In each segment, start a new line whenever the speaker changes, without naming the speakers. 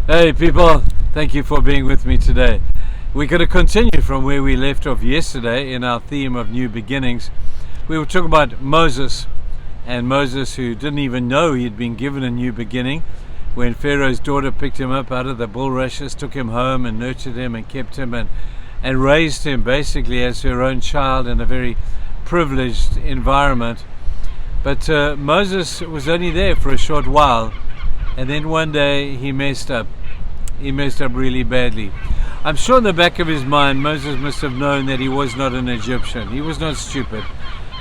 Hey people, thank you for being with me today. We're going to continue from where we left off yesterday in our theme of new beginnings. We were talking about Moses, and Moses, who didn't even know he'd been given a new beginning when Pharaoh's daughter picked him up out of the bulrushes, took him home and nurtured him and kept him and raised him basically as her own child in a very privileged environment. But Moses was only there for a short while, and then one day he messed up. He messed up really badly. I'm sure in the back of his mind Moses must have known that he was not an Egyptian. He was not stupid.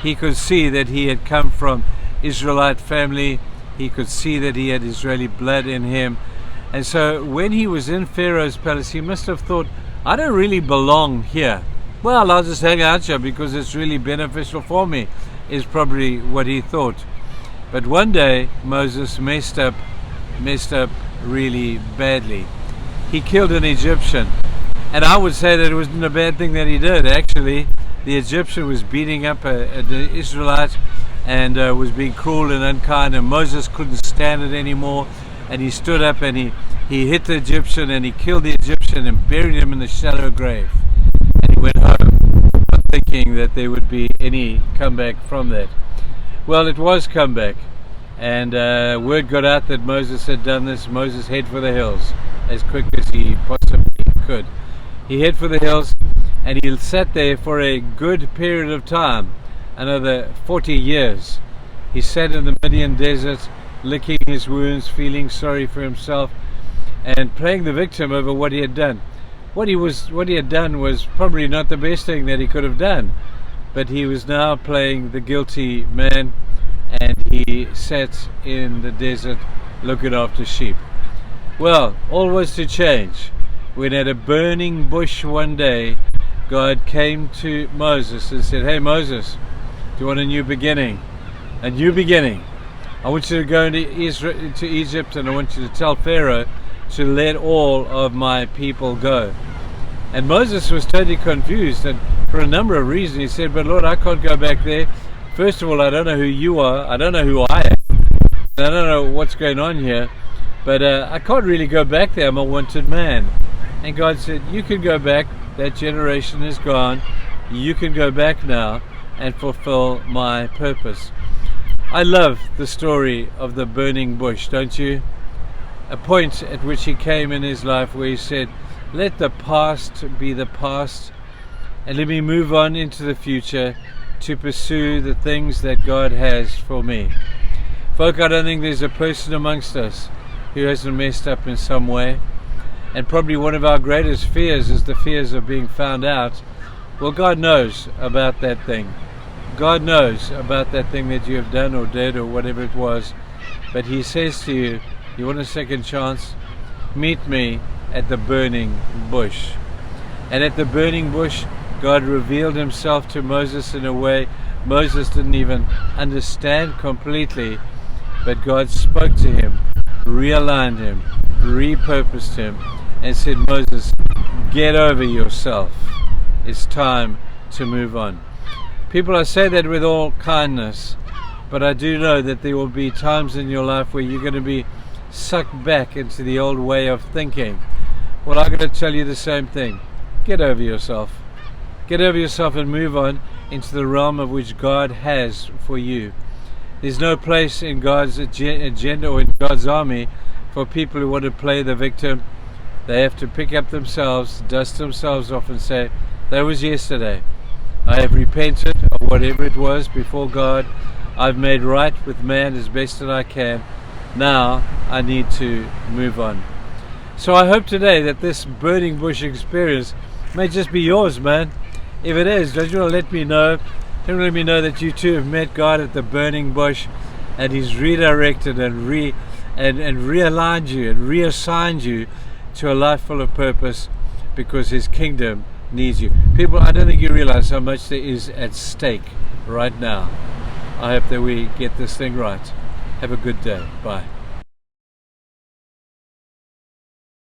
He could see that he had come from Israelite family. He could see that he had Israeli blood in him. And so when he was in Pharaoh's palace, he must have thought, I don't really belong here. Well, I'll just hang out here because it's really beneficial for me, is probably what he thought. But one day Moses messed up really badly. He killed an Egyptian, and I would say that it wasn't a bad thing that he did. Actually, the Egyptian was beating up an Israelite and was being cruel and unkind, and Moses couldn't stand it anymore, and he stood up and he hit the Egyptian and he killed the Egyptian and buried him in the shallow grave. And he went home not thinking that there would be any comeback from that. Well, it was comeback, and word got out that Moses had done this. Moses head for the hills as quick as he possibly could. He head for the hills, and he sat there for a good period of time, another 40 years. He sat in the Midian desert, licking his wounds, feeling sorry for himself, and playing the victim over what he had done. What he had done was probably not the best thing that he could have done, but he was now playing the guilty man, and he sat in the desert looking after sheep. Well, all was to change when at a burning bush one day God came to Moses and said, hey Moses, do you want a new beginning? A new beginning. I want you to go to Egypt, and I want you to tell Pharaoh to let all of my people go. And Moses was totally confused, and for a number of reasons he said, but Lord, I can't go back there. First of all, I don't know who you are. I don't know who I am. I don't know what's going on here. But I can't really go back there. I'm a wanted man. And God said, you can go back. That generation is gone. You can go back now and fulfill my purpose. I love the story of the burning bush, don't you? A point at which he came in his life where he said, let the past be the past, and let me move on into the future to pursue the things that God has for me. Folk, I don't think there's a person amongst us who hasn't messed up in some way. And probably one of our greatest fears is the fears of being found out. Well, God knows about that thing. God knows about that thing that you have done or did or whatever it was. But he says to you, you want a second chance? Meet me at the burning bush. And at the burning bush, God revealed himself to Moses in a way Moses didn't even understand completely. But God spoke to him, realigned him, repurposed him, and said, Moses, get over yourself. It's time to move on. People, I say that with all kindness, but I do know that there will be times in your life where you're going to be sucked back into the old way of thinking. Well, I'm going to tell you the same thing. Get over yourself. Get over yourself and move on into the realm of which God has for you. There's no place in God's agenda or in God's army for people who want to play the victim. They have to pick up themselves, dust themselves off and say, that was yesterday. I have repented of whatever it was before God. I've made right with man as best that I can. Now I need to move on. So I hope today that this burning bush experience may just be yours, man. If it is, don't you want to let me know? Don't let me know that you too have met God at the burning bush, and he's redirected and realigned you and reassigned you to a life full of purpose, because his kingdom needs you. People, I don't think you realize how much there is at stake right now. I hope that we get this thing right. Have a good day. Bye.